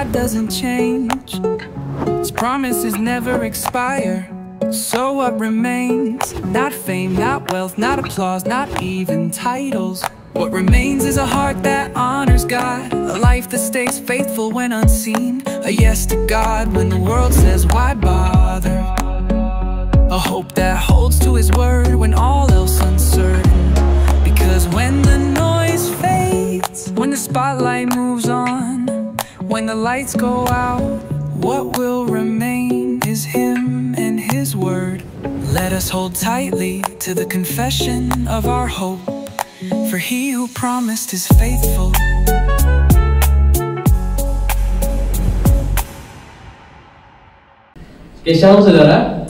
God doesn't change. His promises never expire. So what remains? Not fame, not wealth, not applause, not even titles. What remains is a heart that honors God, a life that stays faithful when unseen, a yes to God when the world says why bother, a hope that holds to His word when all else uncertain. Because when the noise fades, when the spotlight moves on, when the lights go out, what will remain is Him and His word. Let us hold tightly to the confession of our hope, for He who promised is faithful. Oke, shalom saudara.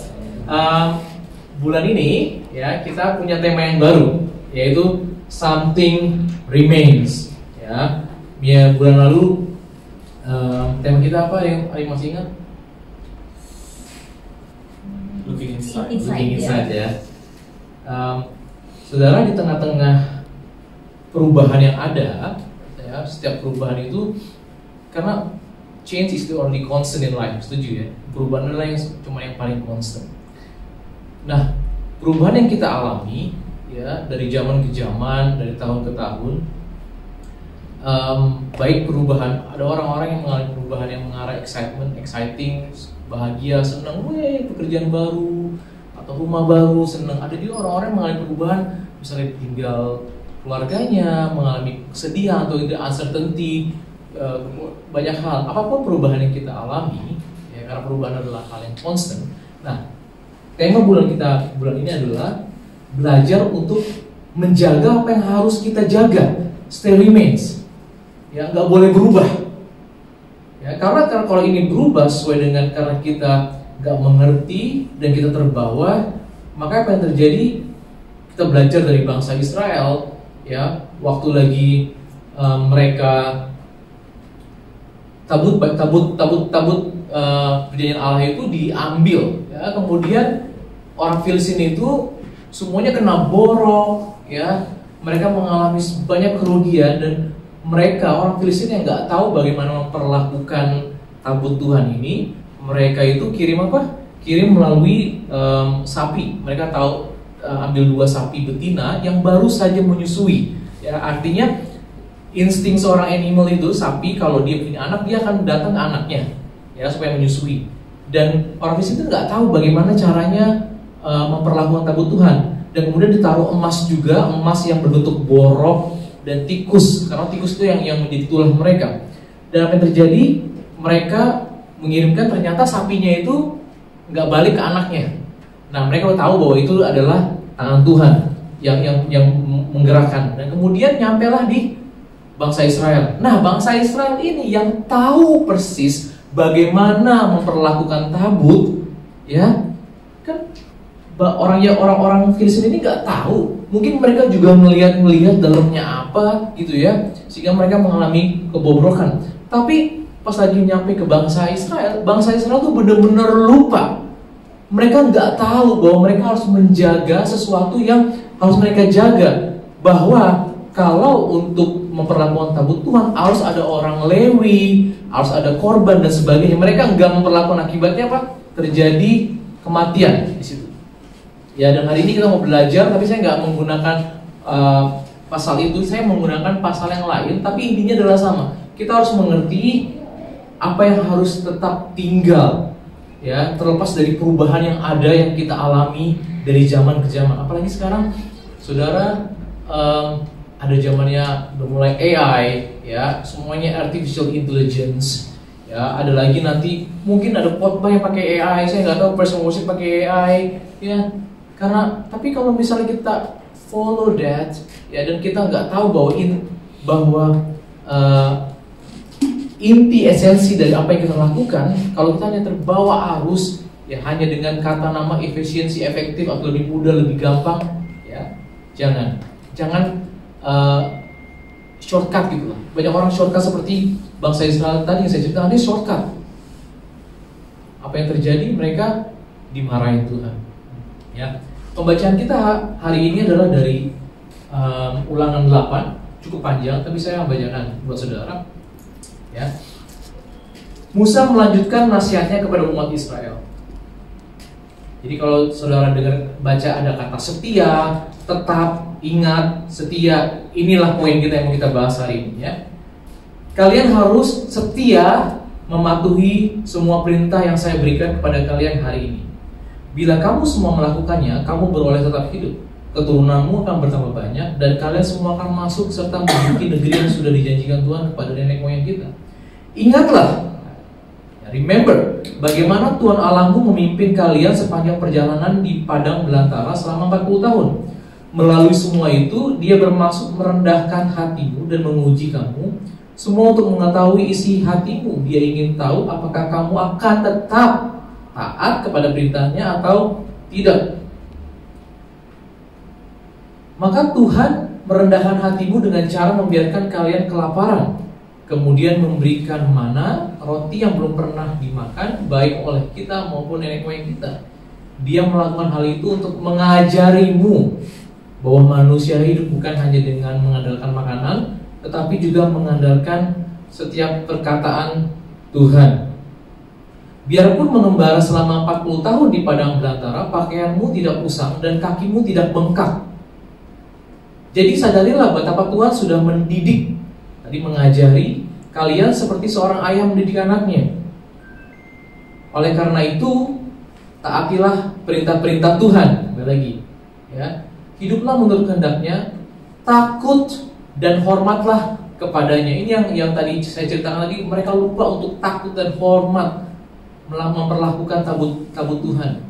Bulan ini ya kita punya tema yang baru, yaitu Something Remains. Ya, bulan lalu tema kita apa yang masih ingat? Looking inside ya. Saudara, di tengah-tengah perubahan yang ada, ya, setiap perubahan itu karena change is the only constant in life, setuju ya? Perubahan adalah yang paling constant. Nah, perubahan yang kita alami ya dari zaman ke zaman, dari tahun ke tahun, baik perubahan, ada orang-orang yang mengalami perubahan yang mengarah exciting, bahagia, senang, pekerjaan baru atau rumah baru, senang. Ada juga orang-orang yang mengalami perubahan, misalnya tinggal keluarganya, mengalami kesedihan atau uncertainty, banyak hal. Apapun perubahan yang kita alami, ya, karena perubahan adalah hal yang constant. Nah, tema bulan ini adalah belajar untuk menjaga apa yang harus kita jaga, still remains. Ya, nggak boleh berubah. Ya, karena kalau ini berubah sesuai dengan karena kita nggak mengerti dan kita terbawa, maka apa yang terjadi? Kita belajar dari bangsa Israel, ya, waktu lagi mereka tabut perjanjian Allah itu diambil, ya, kemudian orang Filistin itu semuanya kena borok, ya, mereka mengalami banyak kerugian dan mereka orang Filistin yang nggak tahu bagaimana memperlakukan tabut Tuhan ini, mereka itu kirim melalui sapi. Mereka tahu ambil 2 sapi betina yang baru saja menyusui, ya, artinya insting seorang animal itu, sapi kalau dia punya anak dia akan datang ke anaknya, ya, supaya menyusui. Dan orang Filistin itu nggak tahu bagaimana caranya memperlakukan tabut Tuhan. Dan kemudian ditaruh emas juga, emas yang berbentuk borok dan tikus, karena tikus itu yang menjadi tulang mereka. Dan apa yang terjadi? Mereka mengirimkan, ternyata sapinya itu nggak balik ke anaknya. Nah, mereka tahu bahwa itu adalah tangan Tuhan yang menggerakkan. Dan kemudian nyampelah di bangsa Israel. Nah, bangsa Israel ini yang tahu persis bagaimana memperlakukan tabut, ya kan? Orang-orang Filistin ini nggak tahu. Mungkin mereka juga melihat dalamnya apa, gitu ya, sehingga mereka mengalami kebobrokan. Tapi pas lagi nyampe ke bangsa Israel tuh benar-benar lupa. Mereka nggak tahu bahwa mereka harus menjaga sesuatu yang harus mereka jaga. Bahwa kalau untuk memperlakukan tabut Tuhan harus ada orang Lewi, harus ada korban dan sebagainya. Mereka nggak memperlakukan, akibatnya apa? Terjadi kematian di situ. Ya, dan hari ini kita mau belajar, tapi saya nggak menggunakan pasal itu, saya menggunakan pasal yang lain, tapi intinya adalah sama. Kita harus mengerti apa yang harus tetap tinggal, ya, terlepas dari perubahan yang ada yang kita alami dari zaman ke zaman. Apalagi sekarang, saudara, ada zamannya udah mulai AI, ya, semuanya artificial intelligence, ya, ada lagi nanti mungkin ada khotbah yang pakai AI, saya nggak tahu praise and worship pakai AI, ya, karena tapi kalau misalnya kita follow that, ya, dan kita nggak tahu bahwa inti esensi dari apa yang kita lakukan, kalau kita hanya terbawa arus, ya, hanya dengan kata nama efisiensi, efektif, atau lebih mudah, lebih gampang, ya, jangan shortcut gitu lah. Banyak orang shortcut seperti bangsa Israel tadi yang saya ceritakan, dia shortcut. Apa yang terjadi? Mereka dimarahin Tuhan. Ya, pembacaan kita hari ini adalah dari Ulangan 8, cukup panjang, tapi saya membacakan buat saudara. Ya, Musa melanjutkan nasihatnya kepada umat Israel. Jadi kalau saudara baca ada kata setia, tetap, ingat, setia. Inilah poin kita yang mau kita bahas hari ini ya. Kalian harus setia mematuhi semua perintah yang saya berikan kepada kalian hari ini. Bila kamu semua melakukannya, kamu beroleh tetap hidup. Keturunanmu akan bertambah banyak dan kalian semua akan masuk serta memiliki negeri yang sudah dijanjikan Tuhan kepada nenek moyang kita. Ingatlah, remember, bagaimana Tuhan Allahmu memimpin kalian sepanjang perjalanan di padang belantara selama 40 tahun. Melalui semua itu, dia bermaksud merendahkan hatimu dan menguji kamu, semua untuk mengetahui isi hatimu. Dia ingin tahu apakah kamu akan tetap taat kepada perintahnya atau tidak. Maka Tuhan merendahkan hatimu dengan cara membiarkan kalian kelaparan, kemudian memberikan mana, roti yang belum pernah dimakan baik oleh kita maupun nenek moyang kita. Dia melakukan hal itu untuk mengajarimu bahwa manusia hidup bukan hanya dengan mengandalkan makanan, tetapi juga mengandalkan setiap perkataan Tuhan. Biarpun mengembara selama 40 tahun di padang belantara, pakaianmu tidak usang dan kakimu tidak bengkak. Jadi sadarilah betapa Tuhan sudah mendidik, tadi mengajari kalian seperti seorang ayah mendidik anaknya. Oleh karena itu, taatilah perintah-perintah Tuhan. Lagi, ya, hiduplah menurut kehendaknya, takut dan hormatlah kepadanya. Ini yang tadi saya ceritakan lagi, mereka lupa untuk takut dan hormat memperlakukan tabut Tuhan.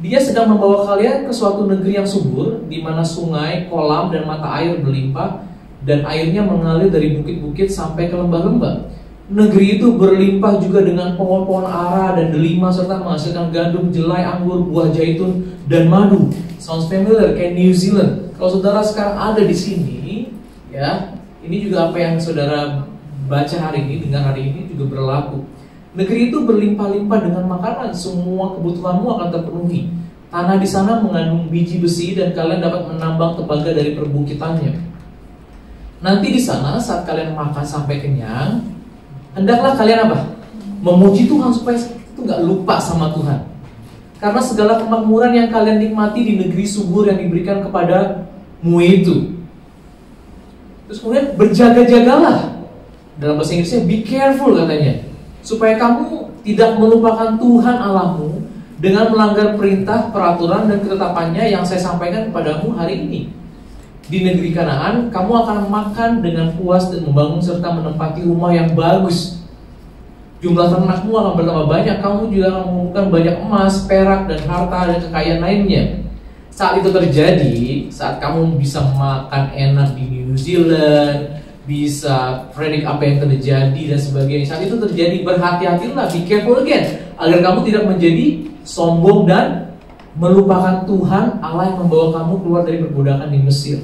Dia sedang membawa kalian ke suatu negeri yang subur, di mana sungai, kolam, dan mata air berlimpah, dan airnya mengalir dari bukit-bukit sampai ke lembah-lembah. Negeri itu berlimpah juga dengan pohon-pohon ara dan delima, serta menghasilkan gandum, jelai, anggur, buah zaitun, dan madu. Sounds familiar, kayak New Zealand. Kalau saudara sekarang ada di sini, ya, ini juga apa yang saudara baca hari ini, dengar hari ini juga berlaku. Negeri itu berlimpah-limpah dengan makanan, semua kebutuhanmu akan terpenuhi. Tanah di sana mengandung biji besi dan kalian dapat menambang tembaga dari perbukitannya. Nanti di sana saat kalian makan sampai kenyang, hendaklah kalian apa? Memuji Tuhan supaya itu nggak lupa sama Tuhan. Karena segala kemakmuran yang kalian nikmati di negeri subur yang diberikan kepadamu itu. Terus kemudian berjaga-jagalah. Dalam bahasa Inggrisnya be careful katanya. Supaya kamu tidak melupakan Tuhan Allahmu dengan melanggar perintah, peraturan, dan ketetapannya yang saya sampaikan kepadamu hari ini. Di negeri Kanaan, kamu akan makan dengan puas dan membangun serta menempati rumah yang bagus. Jumlah ternakmu akan bertambah banyak, kamu juga akan mengumpulkan banyak emas, perak, dan harta dan kekayaan lainnya. Saat itu terjadi, saat kamu bisa makan enak di New Zealand, bisa predik apa yang terjadi dan sebagainya. Saat itu terjadi, berhati-hatilah, be careful again, agar kamu tidak menjadi sombong dan melupakan Tuhan Allah yang membawa kamu keluar dari perbudakan di Mesir.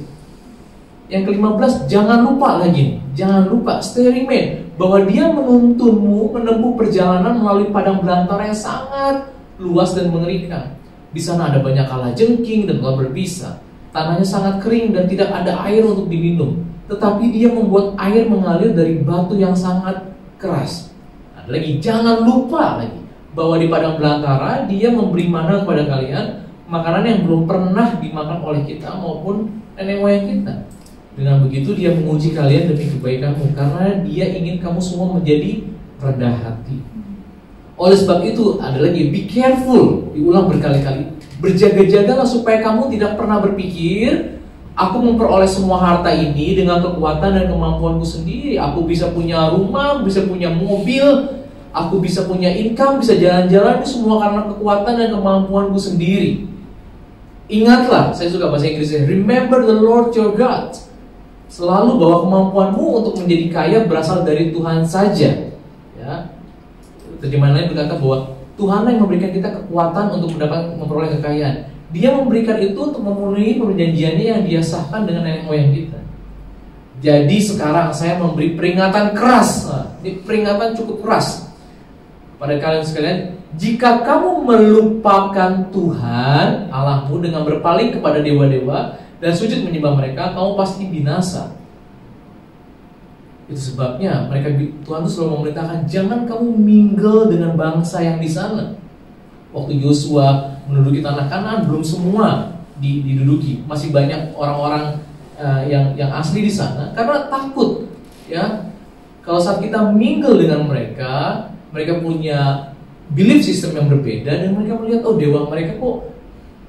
Yang ke-15, jangan lupa lagi, jangan lupa, stay remain, bahwa dia menuntunmu menempuh perjalanan melalui padang belantara yang sangat luas dan mengerikan. Di sana ada banyak kalajengking dan ular berbisa. Tanahnya sangat kering dan tidak ada air untuk diminum. Tetapi dia membuat air mengalir dari batu yang sangat keras. Ada lagi, jangan lupa lagi bahwa di padang belantara dia memberi mana kepada kalian, makanan yang belum pernah dimakan oleh kita maupun nenek moyang kita. Dengan begitu dia menguji kalian demi kebaikanmu, karena dia ingin kamu semua menjadi rendah hati. Oleh sebab itu, ada lagi, be careful, diulang berkali-kali, berjaga-jagalah supaya kamu tidak pernah berpikir, aku memperoleh semua harta ini dengan kekuatan dan kemampuanku sendiri. Aku bisa punya rumah, bisa punya mobil, aku bisa punya income, bisa jalan-jalan, ini semua karena kekuatan dan kemampuanku sendiri. Ingatlah, saya suka bahasa Inggrisnya, remember the Lord your God. Selalu bahwa kemampuanmu untuk menjadi kaya berasal dari Tuhan saja. Ya. Terjemahan lain berkata bahwa Tuhan yang memberikan kita kekuatan untuk memperoleh kekayaan. Dia memberikan itu untuk memenuhi perjanjiannya yang dia sahkan dengan nenek moyang kita. Jadi sekarang saya memberi peringatan keras. Ini peringatan cukup keras pada kalian sekalian. Jika kamu melupakan Tuhan Allahmu dengan berpaling kepada dewa-dewa dan sujud menyembah mereka, kamu pasti binasa. Itu sebabnya Tuhan tuh selalu memerintahkan jangan kamu mingle dengan bangsa yang di sana. Waktu Yosua menduduki tanah Kanaan belum semua diduduki, masih banyak orang-orang yang asli di sana karena takut ya. Kalau saat kita mingle dengan mereka punya belief system yang berbeda dan mereka melihat oh dewa mereka kok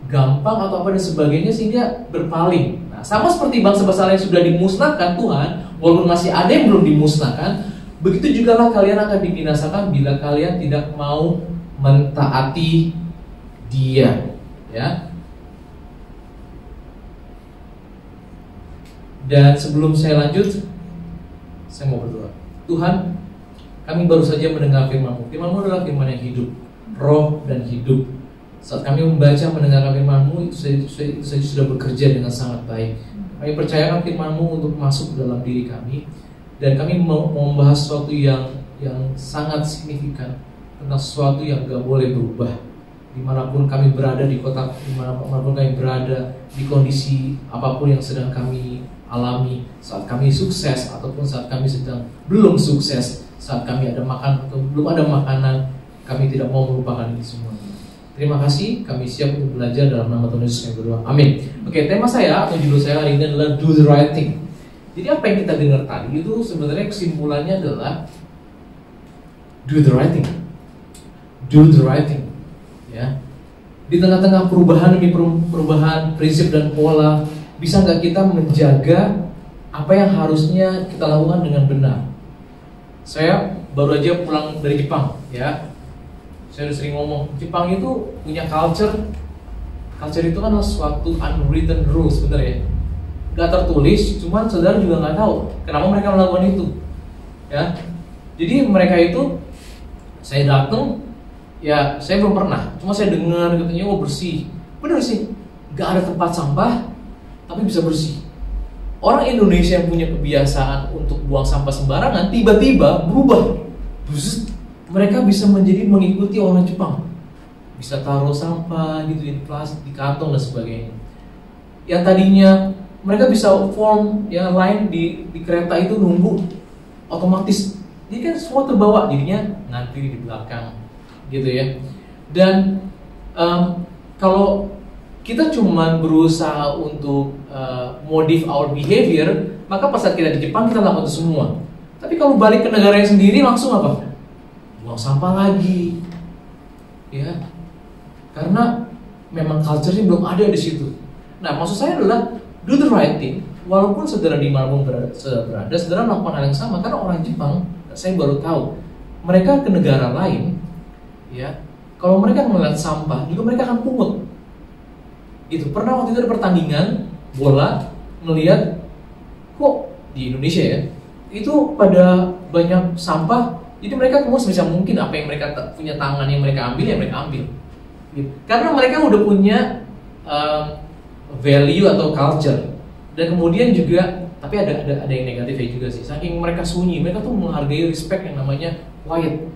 gampang atau apa dan sebagainya sehingga berpaling. Nah, sama seperti bangsa-bangsa lain sudah dimusnahkan Tuhan, walaupun masih ada yang belum dimusnahkan, begitu jugalah kalian akan dibinasakan bila kalian tidak mau mentaati Dia, ya. Dan sebelum saya lanjut, saya mau berdoa. Tuhan, kami baru saja mendengar firman-Mu. Firman-Mu adalah firman yang hidup, roh dan hidup. Saat kami membaca mendengarkan firman-Mu, saya sudah bekerja dengan sangat baik. Kami percayakan firman-Mu untuk masuk dalam diri kami, dan kami mau membahas sesuatu yang sangat signifikan, tentang sesuatu yang gak boleh berubah dimanapun kami berada di kota, dimanapun kami berada, di kondisi apapun yang sedang kami alami, saat kami sukses ataupun saat kami sedang belum sukses, saat kami ada makan atau belum ada makanan, kami tidak mau melupakan ini semua. Terima kasih, kami siap untuk belajar dalam nama Tuhan Yesus kami berdoa. Amin. Oke, tema saya atau judul saya hari ini adalah Do the Right Thing. Jadi apa yang kita dengar tadi itu sebenarnya kesimpulannya adalah do the right thing. Do the right thing, ya. Di tengah-tengah perubahan demi perubahan prinsip dan pola, bisa nggak kita menjaga apa yang harusnya kita lakukan dengan benar? Saya baru aja pulang dari Jepang, ya. Saya udah sering ngomong, Jepang itu punya culture. Culture itu kan suatu unwritten rules, bener ya. Gak tertulis, cuman saudara juga nggak tahu kenapa mereka melakukan itu, ya. Jadi mereka itu, saya datang. Ya, saya belum pernah. Cuma saya dengar katanya, oh bersih. Bener sih, gak ada tempat sampah, tapi bisa bersih. Orang Indonesia yang punya kebiasaan untuk buang sampah sembarangan, tiba-tiba berubah. Mereka bisa menjadi mengikuti orang Jepang. Bisa taruh sampah gitu di plastik, di kantong dan sebagainya. Yang tadinya mereka bisa form yang lain di kereta itu nunggu otomatis. Jadi kan semua terbawa, jadinya ngantri di belakang. Gitu ya. Dan kalau kita cuma berusaha untuk modif our behavior, maka pas saat kita di Jepang kita lakukan itu semua. Tapi kalau balik ke negaranya sendiri langsung apa? Buang sampah lagi, ya. Karena memang culture-nya belum ada di situ. Nah, maksud saya adalah do the right thing. Walaupun saudara di manapun berada, saudara melakukan hal yang sama. Karena orang Jepang, saya baru tahu, mereka ke negara lain, ya, kalau mereka melihat sampah juga mereka akan pungut. Itu pernah waktu itu ada pertandingan bola, melihat kok di Indonesia ya, itu pada banyak sampah. Jadi mereka kemudian sebisa mungkin apa yang mereka punya tangan yang mereka ambil ya mereka ambil. Gitu. Karena mereka udah punya value atau culture. Dan kemudian juga, tapi ada yang negatifnya juga sih. Saking mereka sunyi, mereka tuh menghargai respect yang namanya quiet.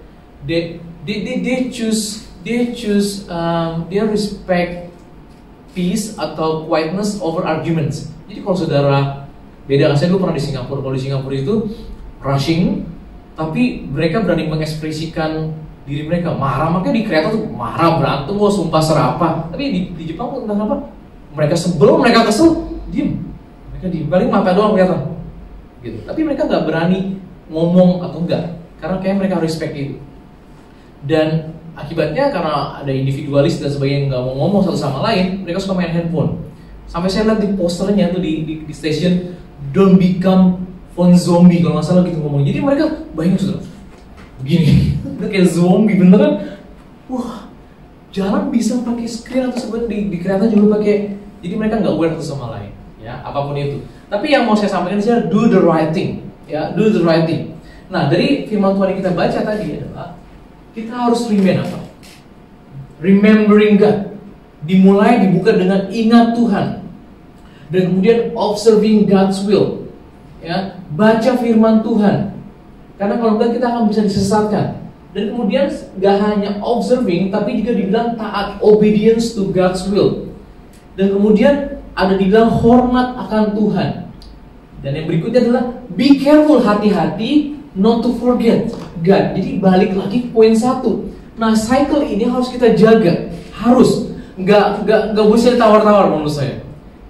They choose dia respect peace atau quietness over arguments. Jadi kalau saudara beda, saya dulu pernah di Singapura. Kalau di Singapura itu rushing, tapi mereka berani mengekspresikan diri mereka marah. Makanya di kereta tuh marah, berantem, sumpah serapah. Tapi di Jepang tuh entah kenapa mereka sebel, mereka kesel, diem. Mereka diem, paling mata doang kelihatan gitu. Tapi mereka nggak berani ngomong atau enggak, karena kayak mereka respect itu. Dan akibatnya karena ada individualis dan sebagainya nggak mau ngomong satu sama lain, mereka suka main handphone. Sampai saya lihat di posternya tuh di station, don't become phone zombie kalau nggak salah gitu ngomong. Jadi mereka bayangin saudara, begini, udah kayak zombie beneran. Wah, jalan bisa pakai screen atau sebenarnya di kereta juga pakai. Jadi mereka nggak aware satu sama lain, ya apapun itu. Tapi yang mau saya sampaikan di sini, do the right thing, ya do the right thing. Nah dari firman Tuhan yang kita baca tadi adalah kita harus remain apa? Remembering God. Dimulai dibuka dengan ingat Tuhan. Dan kemudian observing God's will. Ya, baca firman Tuhan. Karena kalau enggak kita akan bisa disesatkan. Dan kemudian gak hanya observing, tapi juga dibilang taat, obedience to God's will. Dan kemudian ada dibilang hormat akan Tuhan. Dan yang berikutnya adalah be careful, hati-hati not to forget God. Jadi balik lagi poin 1. Nah, cycle ini harus kita jaga, harus nggak bisa tawar-tawar menurut saya.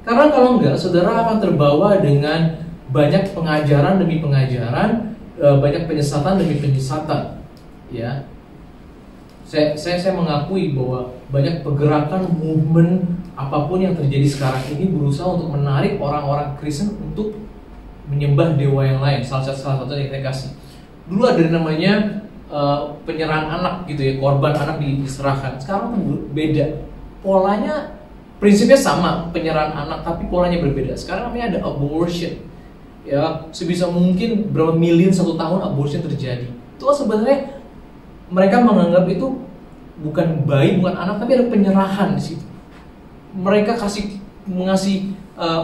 Karena kalau enggak, saudara akan terbawa dengan banyak pengajaran demi pengajaran, banyak penyesatan demi penyesatan. Ya, saya mengakui bahwa banyak pergerakan, movement apapun yang terjadi sekarang ini berusaha untuk menarik orang-orang Kristen untuk menyembah dewa yang lain. Salah satu yang saya kasih. Dulu ada namanya penyerahan anak gitu ya, korban anak diserahkan. Sekarang tuh beda. Polanya, prinsipnya sama, penyerahan anak, tapi polanya berbeda. Sekarang namanya ada abortion. Ya, sebisa mungkin berapa miliar 1 tahun abortion terjadi. Itu sebenarnya mereka menganggap itu bukan bayi, bukan anak, tapi ada penyerahan di situ. Mereka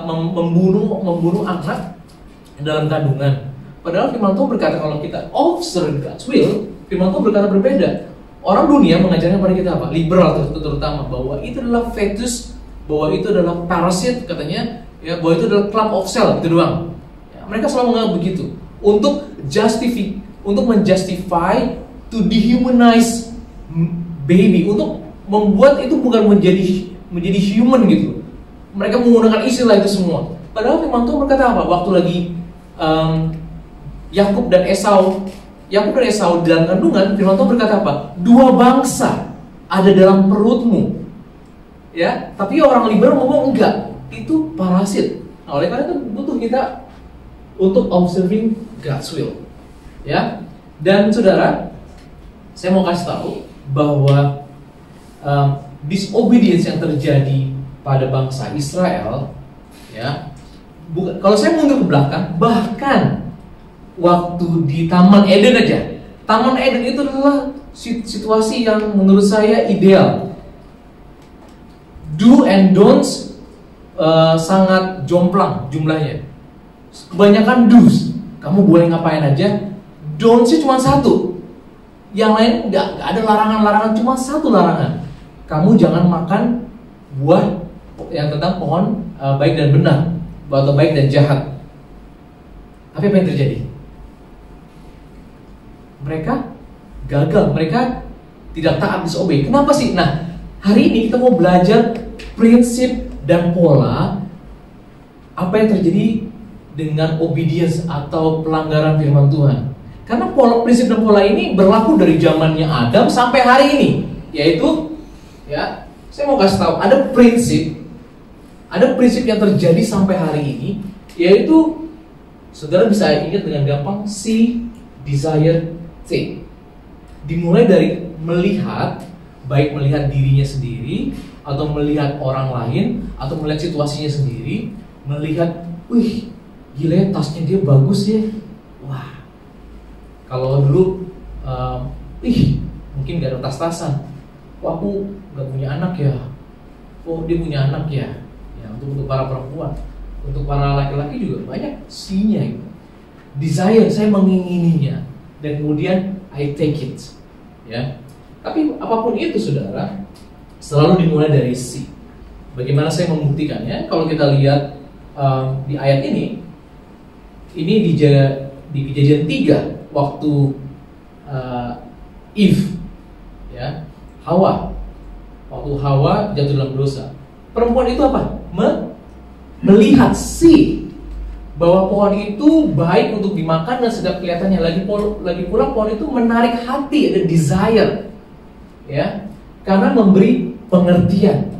membunuh anak dalam kandungan. Padahal firman Tuhan berkata kalau kita observe God's will, firman Tuhan berkata berbeda. Orang dunia mengajarkan pada kita apa? Liberal terutama, bahwa itu adalah fetus, bahwa itu adalah parasit katanya, ya, bahwa itu adalah clump of cell, gitu doang. Ya, mereka selalu menganggap begitu untuk menjustify to dehumanize baby, untuk membuat itu bukan menjadi human gitu. Mereka menggunakan istilah itu semua. Padahal firman Tuhan berkata apa? Waktu lagi Yakub dan Esau dalam kandungan, firman Tuhan berkata apa? 2 bangsa ada dalam perutmu. Ya, tapi orang liberal ngomong enggak, itu parasit. Nah, oleh karena itu butuh kita untuk observing God's will. Ya. Dan saudara, saya mau kasih tahu bahwa disobedience yang terjadi pada bangsa Israel, ya, kalau saya mundur ke belakang, bahkan waktu di Taman Eden aja. Taman Eden itu adalah situasi yang menurut saya ideal. Do and don'ts sangat jomplang jumlahnya. Kebanyakan do's, kamu boleh ngapain aja. Don'ts-nya cuma 1. Yang lain nggak ada larangan-larangan, cuma 1 larangan. Kamu jangan makan buah yang tentang pohon baik dan benar, atau baik dan jahat. Tapi apa yang terjadi? Mereka gagal, mereka tidak taat, disobey. Kenapa sih? Nah, hari ini kita mau belajar prinsip dan pola apa yang terjadi dengan obedience atau pelanggaran firman Tuhan. Karena prinsip dan pola ini berlaku dari zamannya Adam sampai hari ini. Yaitu, ya, saya mau kasih tahu, ada prinsip yang terjadi sampai hari ini, yaitu saudara bisa ingat dengan gampang, see, desire, take. Dimulai dari melihat, baik melihat dirinya sendiri, atau melihat orang lain, atau melihat situasinya sendiri, melihat, wih, gila tasnya dia bagus ya, wah. Kalau dulu, mungkin gak ada tas-tasan, wah aku gak punya anak ya, oh dia punya anak ya. Ya, untuk para perempuan, untuk para laki-laki juga banyak see-nya itu. Desire, saya mengingininya, dan kemudian I take it, ya. Tapi apapun itu, saudara, selalu dimulai dari see. Bagaimana saya membuktikannya? Kalau kita lihat di ayat ini di Kejadian 3 waktu Eve, ya, Hawa, waktu Hawa jatuh dalam dosa, perempuan itu apa? Melihat, see, bahwa pohon itu baik untuk dimakan dan sedap kelihatannya. Lagi pula pohon itu menarik hati, ada desire, ya, karena memberi pengertian.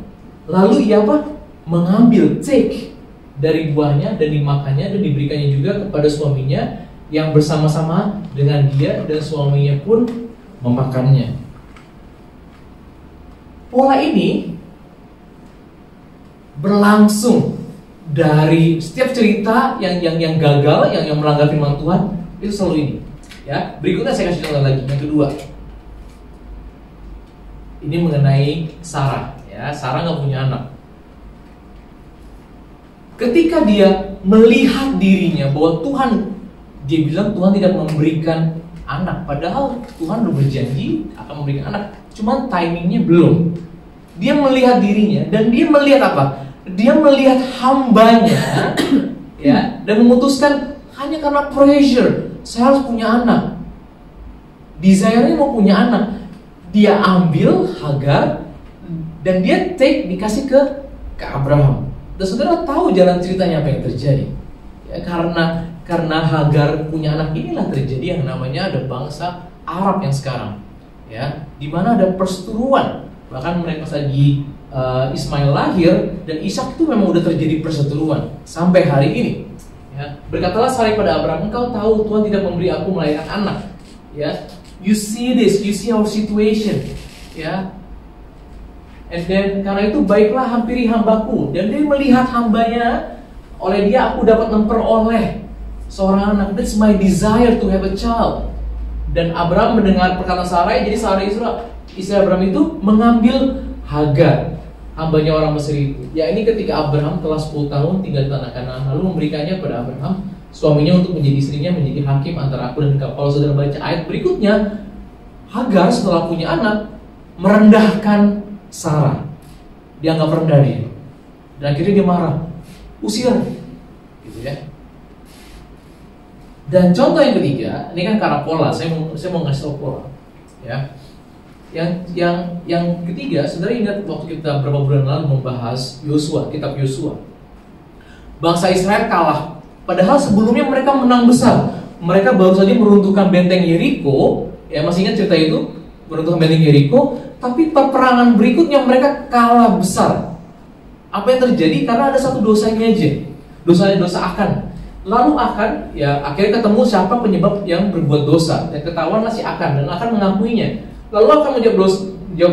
Lalu ia apa? Mengambil, take dari buahnya dan dimakannya dan diberikannya juga kepada suaminya yang bersama-sama dengan dia, dan suaminya pun memakannya. Pola ini berlangsung dari setiap cerita yang gagal, yang melanggar firman Tuhan, itu selalu ini. Ya, berikutnya saya kasih contoh lagi, yang kedua. Ini mengenai Sarah. Ya, Sarah nggak punya anak. Ketika dia melihat dirinya bahwa dia bilang Tuhan tidak memberikan anak, padahal Tuhan udah berjanji akan memberikan anak, cuman timingnya belum. Dia melihat dirinya dan dia melihat apa? Dia melihat hambanya, ya, dan memutuskan hanya karena pressure, saya harus punya anak. Desire-nya mau punya anak, dia ambil Hagar dan dia dikasih ke Abraham. Dan saudara tahu jalan ceritanya apa yang terjadi? Ya, karena Hagar punya anak, inilah terjadi yang namanya ada bangsa Arab yang sekarang, ya, di mana ada perseteruan. Bahkan mereka lagi Ismail lahir dan Ishak itu memang udah terjadi perseteruan sampai hari ini. Ya, berkatalah Sarai pada Abraham, engkau tahu Tuhan tidak memberi aku melahirkan anak. Ya, you see this, you see our situation. Ya, and then karena itu baiklah hampiri hambaku, dan dia melihat hambanya, oleh dia aku dapat memperoleh seorang anak. That's my desire to have a child. Dan Abraham mendengar perkataan Sarai, jadi Sarai istri Abraham itu mengambil Hagar, hambanya orang Mesir itu. Ya, ini ketika Abraham telah 10 tahun tinggal di tanah Kanaan, lalu memberikannya pada Abraham suaminya untuk menjadi istrinya, menjadi hakim antara aku dan engkau. Kalau saudara baca ayat berikutnya, Hagar setelah punya anak merendahkan Sarah. Dia anggap rendah dia. Dan akhirnya dia marah, usir, gitu ya. Dan contoh yang ketiga, ini kan karena pola, saya mau ngasih tau pola, ya. Yang ketiga, saudara ingat waktu kita beberapa bulan lalu membahas Yosua, kitab Yosua. Bangsa Israel kalah, padahal sebelumnya mereka menang besar. Mereka baru saja meruntuhkan benteng Yeriko, ya masih ingat cerita itu, meruntuhkan benteng Yeriko. Tapi peperangan berikutnya mereka kalah besar. Apa yang terjadi? Karena ada satu dosanya aja, dosa Akan. Lalu Akan, ya akhirnya ketemu siapa penyebab yang berbuat dosa, dan ketahuan masih Akan, dan Akan mengakuinya. Lalu Akan menjawab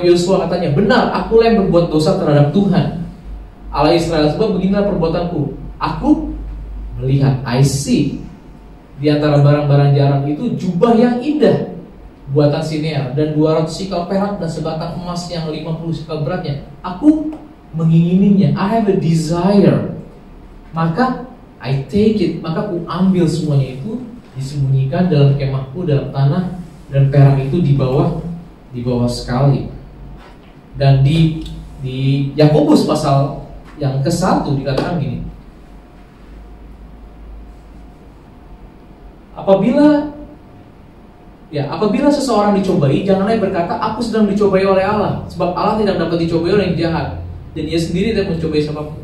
Yosua, katanya, benar, akulah yang berbuat dosa terhadap Tuhan Allah Israel, sebab beginilah perbuatanku. Aku melihat, I see, di antara barang-barang jarang itu jubah yang indah buatan Sinear, dan 200 sikal perak, dan sebatang emas yang 50 sikal beratnya. Aku mengingininya, I have a desire. Maka I take it, maka aku ambil semuanya itu, disembunyikan dalam kemahku dalam tanah, dan perak itu di bawah sekali. Dan di Yakobus pasal yang ke-1 dikatakan gini, apabila seseorang dicobai, janganlah berkata aku sedang dicobai oleh Allah, sebab Allah tidak dapat dicobai oleh yang jahat, dan ia sendiri tidak mencobai siapapun.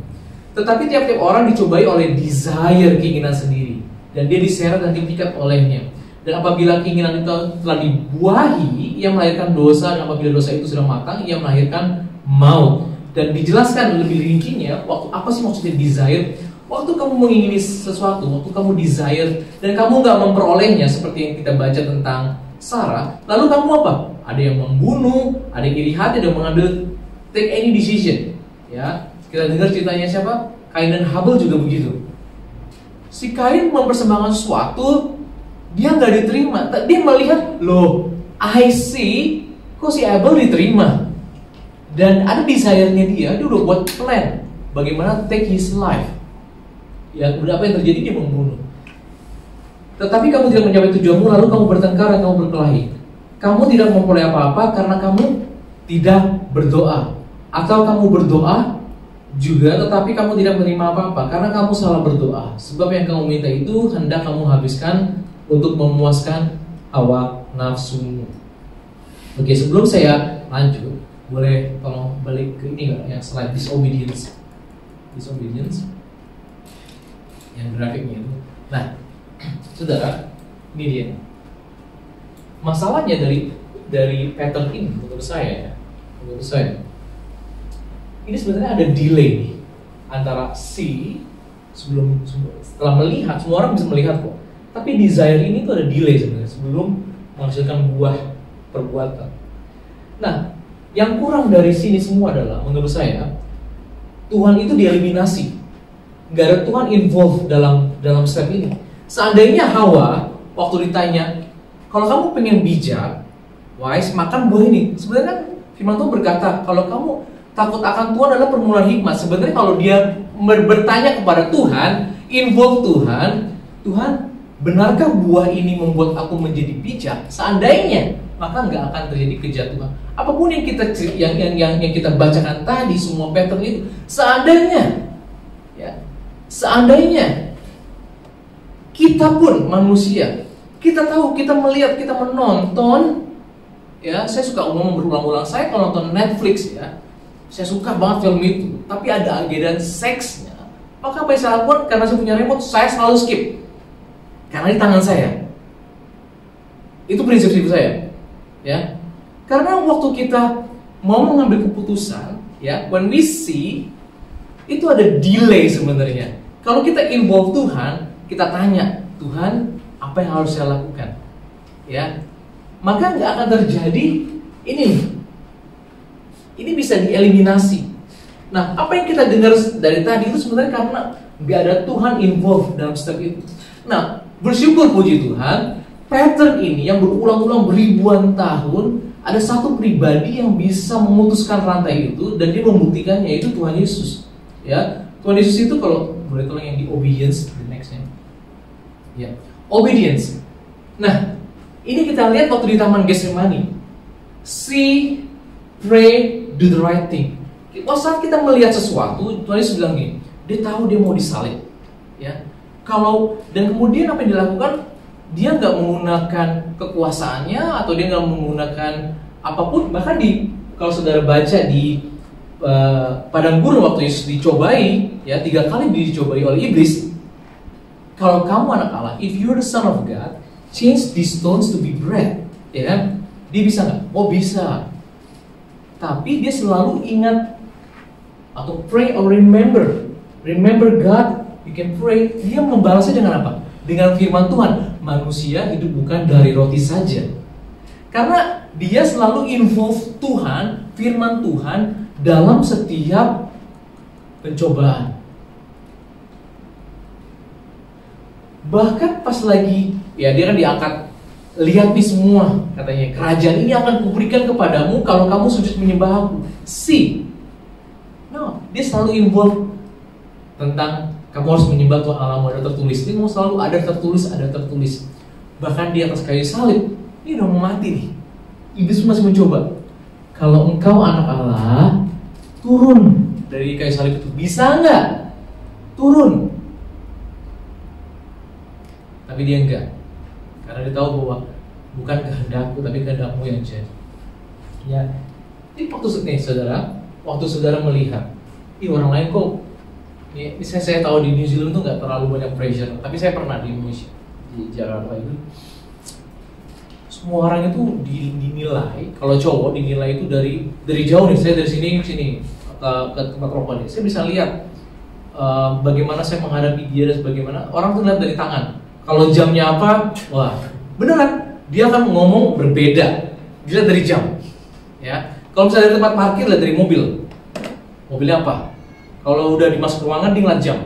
Tetapi tiap-tiap orang dicobai oleh desire, keinginan sendiri, dan dia diseret dan dipikat olehnya. Dan apabila keinginan itu telah dibuahi, ia melahirkan dosa, dan apabila dosa itu sudah matang, ia melahirkan maut. Dan dijelaskan lebih rincinya, apa sih maksudnya desire? Waktu kamu mengingini sesuatu, waktu kamu desire, dan kamu nggak memperolehnya, seperti yang kita baca tentang Sarah, lalu kamu apa? Ada yang membunuh, ada yang iri hati, ada yang mengambil take any decision. Ya, kita dengar ceritanya siapa? Kain dan Habel juga begitu. Si Kain mempersembahkan sesuatu, dia nggak diterima. Dia melihat, loh, I see, kok si Abel diterima? Dan ada desire-nya dia udah buat plan bagaimana take his life. Ya, kemudian apa yang terjadi? Dia membunuh. Tetapi kamu tidak mencapai tujuanmu, lalu kamu bertengkar dan kamu berkelahi. Kamu tidak memperoleh apa-apa karena kamu tidak berdoa. Atau kamu berdoa juga, tetapi kamu tidak menerima apa-apa karena kamu salah berdoa. Sebab yang kamu minta itu hendak kamu habiskan untuk memuaskan hawa nafsumu. Oke, sebelum saya lanjut, boleh tolong balik ke ini nggak, yang slide disobedience yang grafiknya itu. Nah, saudara, ini dia. Masalahnya dari pattern ini menurut saya, ini sebenarnya ada delay nih antara setelah melihat, semua orang bisa melihat kok. Tapi desire ini tuh ada delay sebenarnya sebelum menghasilkan buah perbuatan. Nah, yang kurang dari sini semua adalah menurut saya Tuhan itu dieliminasi. Gak ada Tuhan involved dalam step ini. Seandainya Hawa waktu ditanya, kalau kamu pengen bijak, wise, makan buah ini. Sebenarnya kan firman Tuhan berkata, kalau kamu takut akan Tuhan adalah permulaan hikmat. Sebenarnya kalau dia bertanya kepada Tuhan, involve Tuhan, benarkah buah ini membuat aku menjadi bijak? Seandainya, maka nggak akan terjadi kejatuhan. Apapun yang kita bacakan tadi, semua pattern itu, seandainya kita pun manusia, kita tahu, kita melihat, kita menonton, ya, saya suka ngomong berulang-ulang, saya kalau nonton Netflix ya, saya suka banget film itu, tapi ada adegan seksnya, maka apa yang saya lakukan? Karena saya punya remote, saya selalu skip, karena di tangan saya. Itu prinsip hidup saya, ya. Karena waktu kita mau mengambil keputusan, ya, when we see, itu ada delay sebenarnya. Kalau kita involve Tuhan, kita tanya, Tuhan, apa yang harus saya lakukan? Ya, maka nggak akan terjadi ini. Ini bisa dieliminasi. Nah, apa yang kita dengar dari tadi itu sebenarnya karena nggak ada Tuhan involved dalam step itu. Nah, bersyukur puji Tuhan, pattern ini yang berulang-ulang beribuan tahun, ada satu pribadi yang bisa memutuskan rantai itu dan dia membuktikannya, yaitu Tuhan Yesus. Ya, Tuhan Yesus itu kalau boleh tolong yang di obedience, the nextnya. Ya, obedience. Nah, ini kita lihat waktu di Taman Getsemani. See, pray, do the right thing. Saat kita melihat sesuatu, Tuhan Yesus bilang gini, dia tahu dia mau disalib. Ya, dan kemudian apa yang dilakukan? Dia nggak menggunakan kekuasaannya atau dia nggak menggunakan apapun. Bahkan kalau saudara baca di padang gurun waktu Yesus dicobai, ya 3 kali dicobai oleh iblis. Kalau kamu anak Allah, if you're the son of God, change these stones to be bread. Ya kan? Dia bisa nggak? Oh bisa. Tapi dia selalu ingat atau pray or remember God. You can pray. Dia membalasnya dengan apa? Dengan firman Tuhan. Manusia hidup bukan dari roti saja. Karena dia selalu involve Tuhan, firman Tuhan dalam setiap pencobaan. Bahkan pas lagi, ya dia kan diangkat, lihat nih semua, katanya, kerajaan ini akan kuberikan kepadamu kalau kamu sujud menyembah aku. See, no, dia selalu involve tentang kamu harus menyembah Tuhan Allahmu, ada tertulis. Ini mau selalu ada tertulis. Bahkan di atas kayu salib, ini udah mau mati nih. Iblis masih mencoba. Kalau engkau anak Allah, turun dari kayu salib itu. Bisa nggak? Turun. Tapi dia enggak. Karena dia tahu bahwa bukan kehendakku, tapi kehendakmu yang jadi. Ya. Ini waktu saudara melihat, orang lain kok. Ini saya tahu di New Zealand tuh nggak terlalu banyak pressure, tapi saya pernah di Indonesia, di Jakarta itu, semua orang itu dinilai, kalau cowok dinilai itu dari jauh nih, saya dari sini ke tempat rokok nih, saya bisa lihat bagaimana saya menghadapi dia dan bagaimana orang tuh lihat dari tangan. Kalau jamnya apa, wah beneran dia akan ngomong berbeda, dilihat dari jam, ya. Kalau misalnya dari tempat parkir, lihat dari mobilnya apa. Kalau udah dimasuk ruangan, dia ngeliat jam.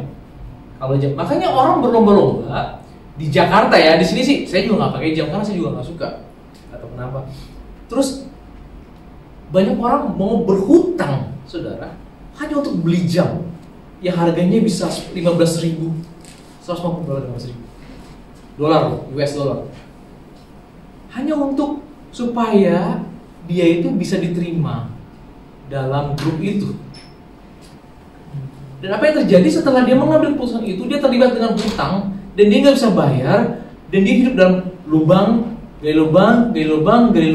Kalau jam, makanya orang berlomba-lomba di Jakarta ya. Di sini sih, saya juga nggak pakai jam karena saya juga nggak suka. Atau kenapa? Terus banyak orang mau berhutang, saudara, hanya untuk beli jam yang harganya bisa 15.000, 150 dolar, US dollar. Hanya untuk supaya dia itu bisa diterima dalam grup itu. Dan apa yang terjadi setelah dia mengambil keputusan itu, dia terlibat dengan hutang dan dia nggak bisa bayar dan dia hidup dalam gali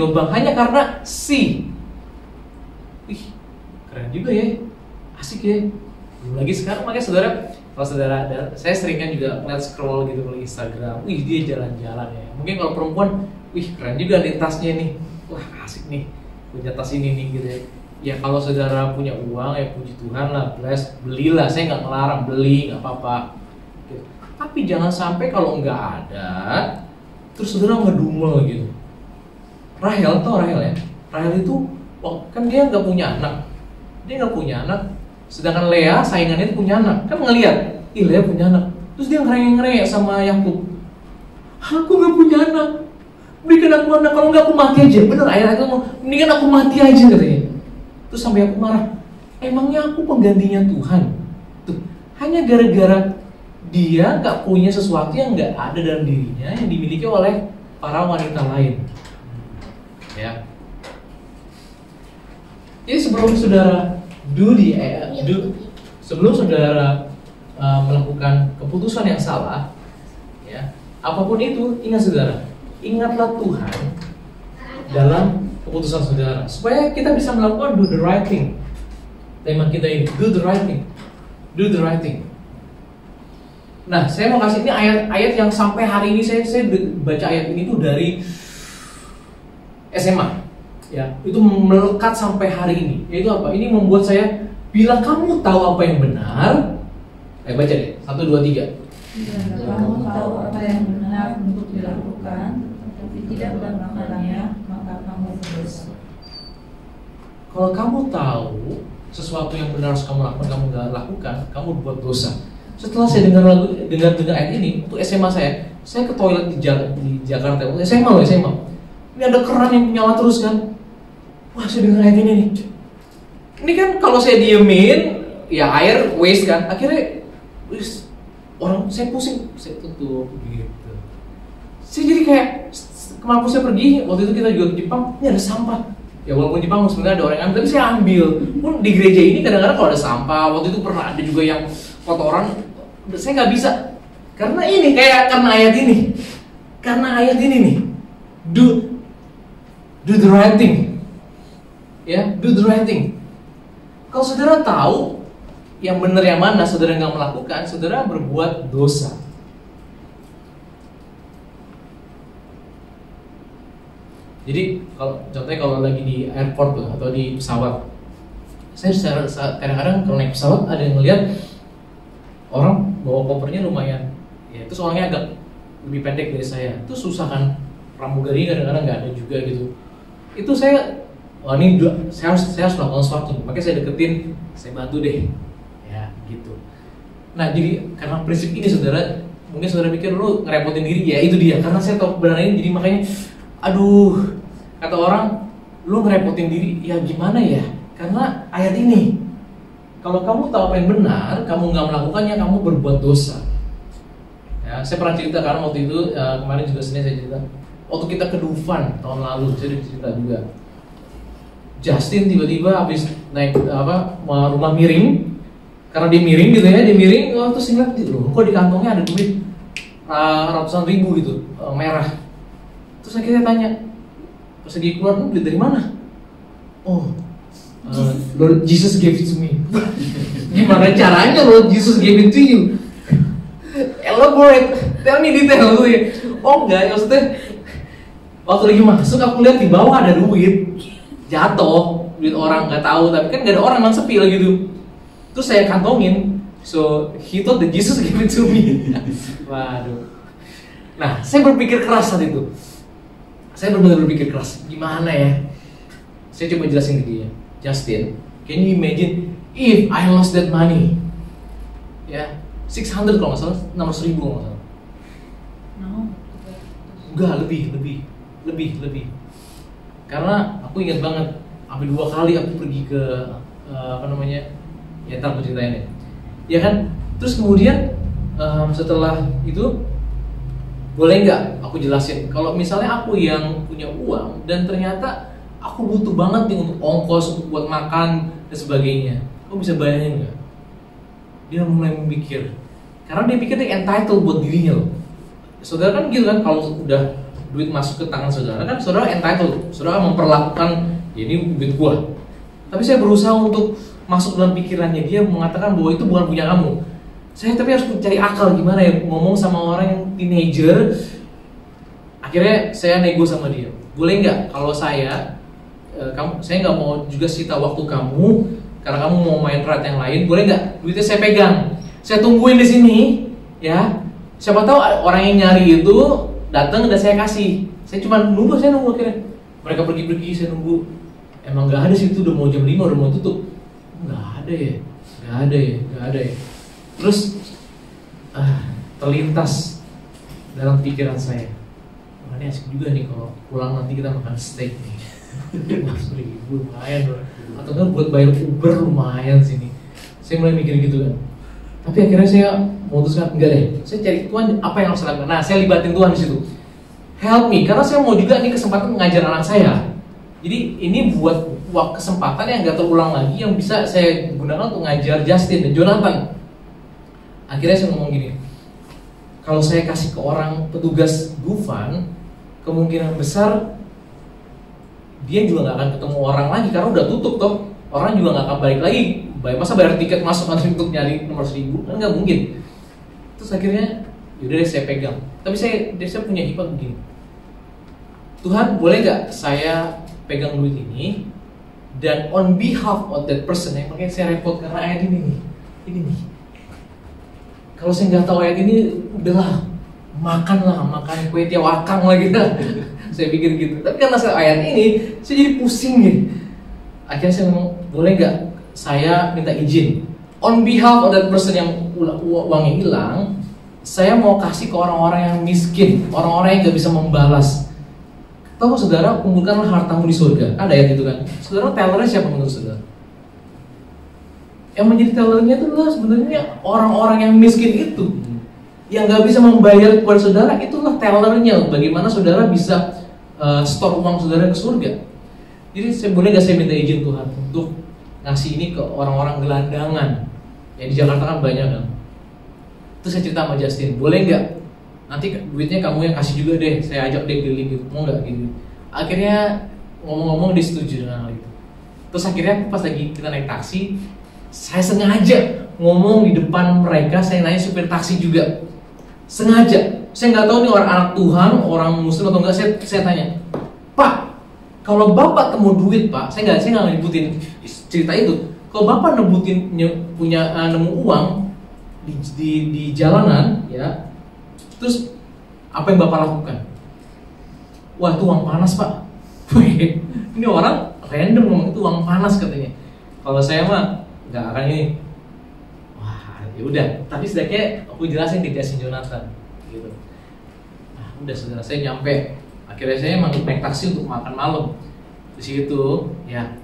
lubang hanya karena keren juga ya, asik ya. Belum lagi sekarang, makanya kalau saudara ada, saya sering kan juga ngeliat scroll gitu di Instagram, dia jalan-jalan ya. Mungkin kalau perempuan, keren juga nih tasnya nih, wah asik nih punya tas ini nih gitu ya. Ya kalau saudara punya uang, ya puji Tuhan lah, bless, belilah. Saya nggak melarang, beli, nggak apa-apa. Gitu. Tapi jangan sampai kalau nggak ada, terus saudara ngedumel gitu. Rahel ya? Rahel itu, kan dia nggak punya anak. Sedangkan Lea, saingannya itu punya anak. Kan ngeliat, Lea punya anak. Terus dia ngereng-ngereng sama Yakub. Aku nggak punya anak. Berikan aku anak, kalau nggak aku mati aja. Bener, ayah itu mendingan aku mati aja katanya. Terus sampai aku marah, emangnya aku penggantinya Tuhan? Tuh, hanya gara-gara dia nggak punya sesuatu yang nggak ada dalam dirinya yang dimiliki oleh para wanita lain. Ya. Jadi sebelum saudara melakukan keputusan yang salah, ya, apapun itu, ingat saudara, ingatlah Tuhan dalam keputusan saudara, supaya kita bisa melakukan do the right thing. Tema kita ini, do the right thing, do the right thing. Nah, saya mau kasih ini ayat-ayat yang sampai hari ini saya baca ayat ini tuh dari SMA, ya, itu melekat sampai hari ini. Yaitu apa? Ini membuat saya, bila kamu tahu apa yang benar, baca deh, 1, 2, 3. Bila kamu tahu apa yang benar untuk dilakukan, tapi tidak melakukannya, maka kamu berdosa. Kalau kamu tahu sesuatu yang benar harus kamu lakukan, kamu nggak lakukan, kamu buat dosa. Setelah saya dengar ayat ini, untuk SMA saya ke toilet di Jakarta, SMA loh, SMA. Ini ada keran yang nyala terus kan. Wah, saya dengar ayat ini nih. Ini kan kalau saya diemin, ya air waste kan. Akhirnya, orang saya pusing, saya tutup gitu. Saya jadi kayak kemana saya pergi, waktu itu kita juga ke Jepang, ini ada sampah. Ya walaupun Jepang sebenarnya ada orang yang ambil, tapi saya ambil. Pun di gereja ini kadang-kadang kalau ada sampah, waktu itu pernah ada juga yang kotoran, saya nggak bisa. Karena ayat ini. Karena ayat ini nih. Do the right thing. Ya, do the right thing. Kalau saudara tahu yang benar yang mana, saudara nggak melakukan, saudara berbuat dosa. Jadi contohnya kalau lagi di airport tuh, atau di pesawat, saya kadang-kadang kalau naik pesawat ada yang ngeliat orang bawa kopernya lumayan, ya itu soalnya agak lebih pendek dari saya, itu susah kan, pramugari kadang-kadang nggak ada juga gitu. Itu saya, saya harus melakukan sesuatu, makanya saya deketin, saya bantu deh, ya gitu. Nah jadi karena prinsip ini saudara, mungkin saudara pikir lu ngerepotin diri, ya itu dia, karena saya tahu kebenaran ini, jadi makanya aduh, kata orang, lu ngerepotin diri, ya gimana ya? Karena ayat ini, kalau kamu tahu apa yang benar, kamu nggak melakukannya, kamu berbuat dosa. Ya, saya pernah cerita karena waktu itu kemarin juga Senin saya cerita, waktu kita ke Dufan tahun lalu, saya cerita juga. Justin tiba-tiba habis naik rumah miring, karena dia miring gitu ya, dia miring, terus ingat loh, kok di kantongnya ada duit ratusan ribu gitu, merah. Terus akhirnya tanya, pas lagi keluar, duit dari mana? Oh, Lord Jesus gave it to me. Gimana caranya Lord Jesus gave it to you? Elaborate, tell me detail tuh ya. Oh enggak, maksudnya waktu lagi masuk aku lihat di bawah ada duit jatuh, duit orang nggak tahu, tapi kan nggak ada orang, emang sepi lah gitu. Terus saya kantongin, so he thought that Jesus gave it to me. Waduh. Nah, saya berpikir keras saat itu. Saya benar-benar berpikir keras, gimana ya? Saya coba jelasin ke dia, Justin, can you imagine if I lost that money? Ya, 600 kalau nggak salah, 600 ribu kalau nggak salah. Enggak, lebih. Karena aku ingat banget, sampai 2 kali aku pergi ke ya ntar aku ceritain ya. Ya kan, terus kemudian setelah itu, boleh nggak aku jelasin, kalau misalnya aku yang punya uang dan ternyata aku butuh banget nih untuk ongkos, untuk buat makan dan sebagainya, kamu bisa bayangin nggak? Dia mulai memikir, karena dia pikir dia entitled buat dirinya loh. Saudara kan gitu kan, kalau udah duit masuk ke tangan saudara kan, saudara entitled, saudara memperlakukan, ya ini duit gua. Tapi saya berusaha untuk masuk dalam pikirannya, dia mengatakan bahwa itu bukan punya kamu. Saya tapi harus mencari akal gimana ya ngomong sama orang yang teenager. Akhirnya saya nego sama dia, boleh nggak kalau saya nggak mau juga sita waktu kamu karena kamu mau main ride yang lain, boleh nggak duitnya saya pegang, saya tungguin di sini ya, siapa tahu orang yang nyari itu datang dan saya kasih. Saya cuma nunggu akhirnya mereka pergi, saya nunggu, emang nggak ada situ, udah mau jam 5 udah mau tutup, nggak ada ya. Terus terlintas dalam pikiran saya, ini asik juga nih kalau pulang nanti kita makan steak nih. Mas, lumayan bro. Atau kan buat bayar Uber lumayan sini. Saya mulai mikir gitu kan. Tapi akhirnya saya memutuskan enggak deh. Saya cari Tuhan apa yang harus saya lakukan. Nah, saya libatin Tuhan di situ. Help me, karena saya mau juga nih kesempatan mengajar anak saya. Jadi ini buat kesempatan yang nggak terulang lagi, yang bisa saya gunakan untuk ngajar Justin dan Jonathan. Akhirnya saya ngomong gini, kalau saya kasih ke orang petugas Dufan, kemungkinan besar dia juga nggak akan ketemu orang lagi karena udah tutup toh. Orang juga nggak akan balik lagi. Masa bayar tiket masuk nanti untuk nyari nomor 1000? Kan nggak mungkin. Terus akhirnya yaudah deh saya pegang. Tapi saya punya hikmat begini. Tuhan, boleh nggak saya pegang duit ini dan on behalf of that person, yang makanya saya repot karena ayat ini nih. Kalau saya nggak tahu ayat ini, udahlah makan kue tiaw akang lagi dah. Saya pikir gitu. Tapi karena saya ayat ini, saya jadi pusing gitu. Akhirnya saya ngomong, boleh nggak saya minta izin on behalf of that person yang uangnya hilang, saya mau kasih ke orang-orang yang miskin, orang-orang yang nggak bisa membalas. Tahu saudara, kumpulkanlah hartamu di surga. Ada ayat itu kan? Saudara, tellernya siapa menurut saudara? Yang menjadi tellernya itu adalah sebenarnya orang-orang yang miskin itu, yang nggak bisa membayar kepada saudara. Itulah tellernya. Bagaimana saudara bisa store uang saudara ke surga. Jadi boleh nggak saya minta izin Tuhan untuk ngasih ini ke orang-orang gelandangan? Ya di Jakarta kan banyak kan. Terus saya cerita sama Justin, boleh nggak nanti duitnya kamu yang kasih juga deh, saya ajak dia keliling gitu, mau nggak gitu. Akhirnya ngomong-ngomong dia setuju dengan hal itu. Terus akhirnya pas lagi kita naik taksi, saya sengaja ngomong di depan mereka, saya nanya supir taksi juga. Sengaja, saya nggak tahu nih orang anak Tuhan, orang Muslim atau enggak, saya tanya, Pak, kalau Bapak temu duit Pak, saya nggak nyebutin cerita itu. Kalau Bapak nemu uang di jalanan, ya, terus apa yang Bapak lakukan? Wah, itu uang panas Pak. Ini orang random ngomong itu uang panas katanya. Kalau saya mah nggak akan ini. Wah, ya udah. Tapi setidaknya aku jelasin di Justin Jonathan, gitu. Nah, udah saudara, saya nyampe. Akhirnya saya naik taksi untuk makan malam. Di situ, ya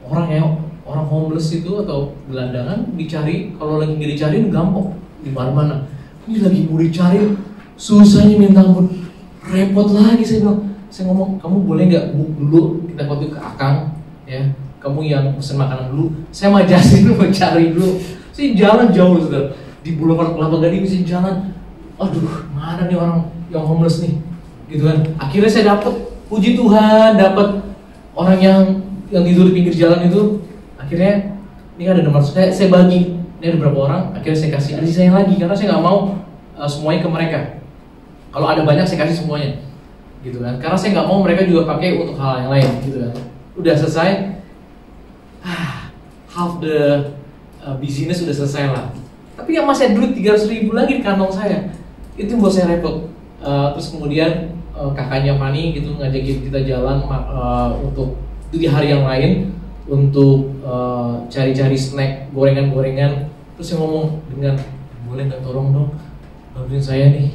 orang homeless itu atau gelandangan dicari. Kalau lagi nggak dicariin gampang di mana-mana. Ini lagi mau dicari, susahnya minta ampun. Repot lagi saya bilang. Saya ngomong, kamu boleh nggak book dulu, kita waktu ke Akang, ya. Kamu yang pesen makanan dulu. Saya sama Justin dulu mencari dulu. Saya jalan jauh sudah di Boulevard Kelapa Gading, saya jalan. Aduh, mana nih orang yang homeless nih, gitu kan. Akhirnya saya dapat, puji Tuhan, dapat orang yang tidur di pinggir jalan itu. Akhirnya ini ada nomor saya bagi. Ini ada berapa orang? Akhirnya saya kasih sisanya lagi karena saya nggak mau semuanya ke mereka. Kalau ada banyak saya kasih semuanya, gitu kan. Karena saya nggak mau mereka juga pakai untuk hal yang lain, gitu kan. Udah selesai, half the business udah selesai lah. Tapi yang masih ada duit 300.000 lagi di kantong saya. Itu yang buat saya repot. Terus kemudian kakaknya Fani gitu ngajakin kita jalan untuk itu di hari yang lain untuk cari-cari snack, gorengan-gorengan. Terus saya ngomong dengan, boleh nggak tolong dong bantuin saya nih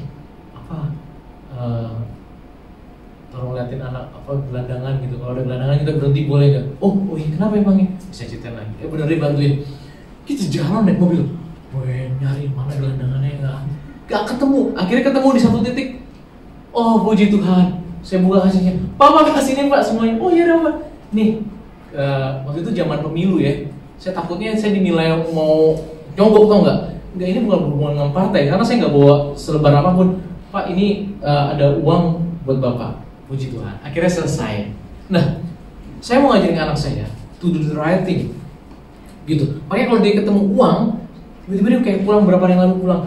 tolong liatin anak gelandangan gitu. Kalau ada gelandangan kita berhenti boleh nggak? Oh iya, kenapa emangnya? Saya ceritain lagi. Bener deh bantuin. Kita jalan naik mobil. Nyari mana gelandangannya nggak ketemu. Akhirnya ketemu di satu titik. Oh puji Tuhan. Saya buka kasihnya. Pak kasih nih Pak semuanya. Oh iya Pak. Nih waktu itu zaman pemilu ya. Saya takutnya saya dinilai mau nyogok tau nggak? Nggak, ini bukan berhubungan dengan partai karena saya nggak bawa selebar apapun. Pak ini ada uang buat Bapak. Puji Tuhan. Akhirnya selesai. Nah, saya mau ngajarin anak saya to do the right thing, gitu. Makanya kalau dia ketemu uang, tiba-tiba dia kayak pulang berapa hari yang lalu pulang.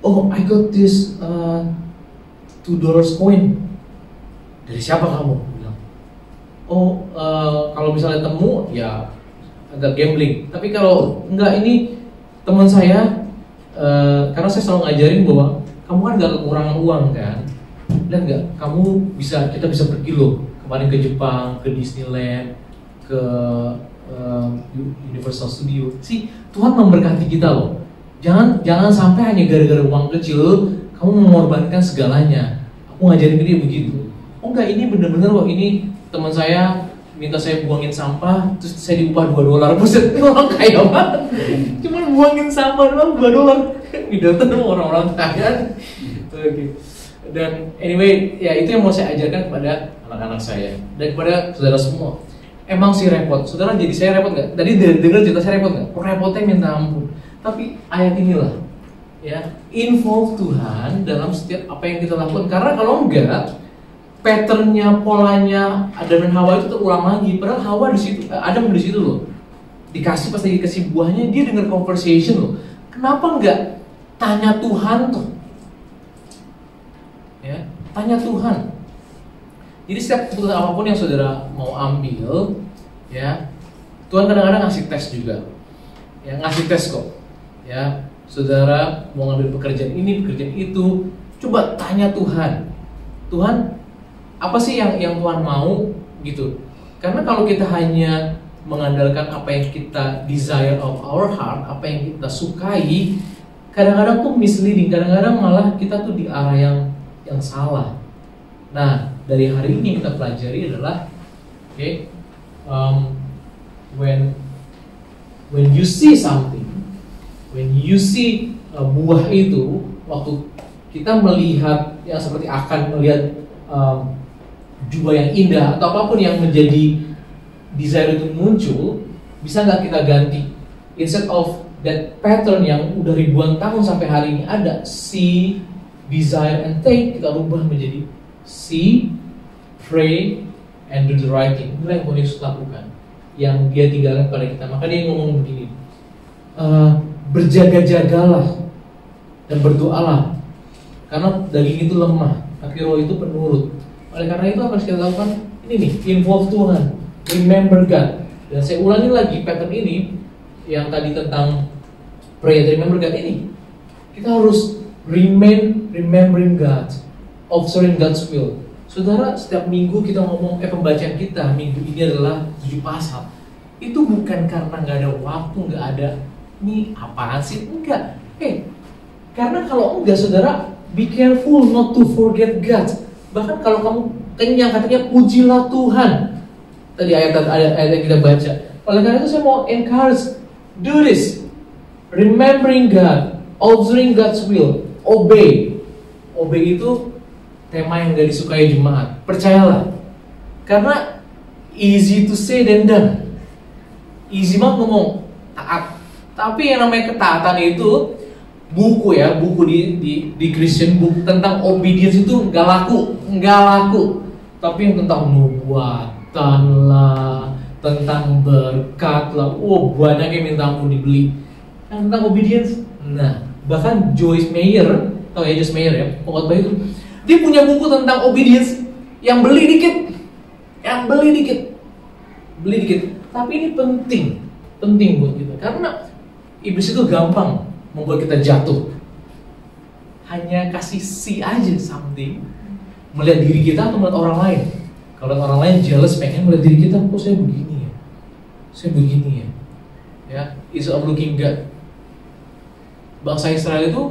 Oh, I got this $2 coin. Dari siapa kamu? Bilang. Oh, kalau misalnya temu, ya agak gambling. Tapi kalau enggak, ini teman saya, karena saya selalu ngajarin bahwa kamu kan nggak kekurangan uang kan. Lihat nggak, kita bisa pergi loh kemarin ke Jepang, ke Disneyland, ke Universal Studio. Tuhan memberkati kita loh. Jangan sampai hanya gara-gara uang kecil kamu mengorbankan segalanya. Aku ngajarin dia begitu. Oh enggak, ini bener-bener loh, ini teman saya minta saya buangin sampah, terus saya diupah $2. Buset, ini orang kaya banget. Cuman buangin sampah doang $2. Idotan orang-orang kaya. Oke. Dan anyway, ya itu yang mau saya ajarkan kepada anak-anak saya dan kepada saudara semua. Emang sih repot, saudara, jadi saya repot nggak? Tadi dengar cerita saya repot nggak? Repotnya minta ampun. Tapi ayat inilah ya, involve Tuhan dalam setiap apa yang kita lakukan. Karena kalau enggak, patternnya, polanya Adam dan Hawa itu terulang lagi. Padahal Hawa di situ, Adam di situ loh. Dikasih, pas lagi dikasih buahnya, dia dengar conversation loh. Kenapa enggak tanya Tuhan tuh? Ya, tanya Tuhan. Jadi setiap keputusan apapun yang saudara mau ambil, ya, Tuhan kadang-kadang ngasih tes juga. Ya, ngasih tes kok. Ya, saudara mau ngambil pekerjaan ini, pekerjaan itu, coba tanya Tuhan. Tuhan, apa sih yang Tuhan mau gitu? Karena kalau kita hanya mengandalkan apa yang kita desire of our heart, apa yang kita sukai, kadang-kadang tuh misleading, kadang-kadang malah kita tuh di arah yang salah. Nah, dari hari ini kita pelajari adalah, when you see something, when you see buah itu, waktu kita melihat yang seperti akan melihat jubah yang indah atau apapun yang menjadi desire itu muncul, bisa nggak kita ganti? Instead of that pattern yang udah ribuan tahun sampai hari ini ada, see, desire, and take, kita ubah menjadi see, pray, and do the right thing. Inilah yang Tuhan Yesus lakukan, yang Dia tinggalkan pada kita. Maka Dia ngomong begini, berjaga-jagalah dan berdoalah, karena daging itu lemah, tapi roh itu penurut. Oleh karena itu apa yang kita lakukan? Ini nih, involve Tuhan, remember God. Dan saya ulangi lagi pattern ini, yang tadi tentang pray and remember God ini. Kita harus remembering God, observing God's will. Saudara, setiap minggu kita ngomong, pembacaan kita minggu ini adalah 7 pasal. Itu bukan karena nggak ada waktu, nggak ada, ini apaan sih? Enggak. Karena kalau enggak, saudara, be careful not to forget God. Bahkan kalau kamu kenyang, katanya pujilah Tuhan. Tadi ayat yang kita baca. Oleh karena itu saya mau encourage, do this, remembering God, observing God's will, obey. Obey itu tema yang gak disukai jemaat. Percayalah, karena easy to say than done. Easy banget ngomong taat, tapi yang namanya ketaatan itu buku di Christian book tentang obedience itu nggak laku. Tapi yang tentang nubuatan lah, tentang berkat lah, banyak yang minta ampun dibeli. Yang tentang obedience, nah bahkan Joyce Meyer, tau ya Joyce Meyer ya, pengkhotbah itu, dia punya buku tentang obedience, yang beli dikit. Tapi ini penting buat kita, karena iblis itu gampang membuat kita jatuh. Hanya kasih see aja something, melihat diri kita atau melihat orang lain. Kalau orang lain jealous, pengen melihat diri kita, kok saya begini ya. Ya, is of looking God. Bangsa Israel itu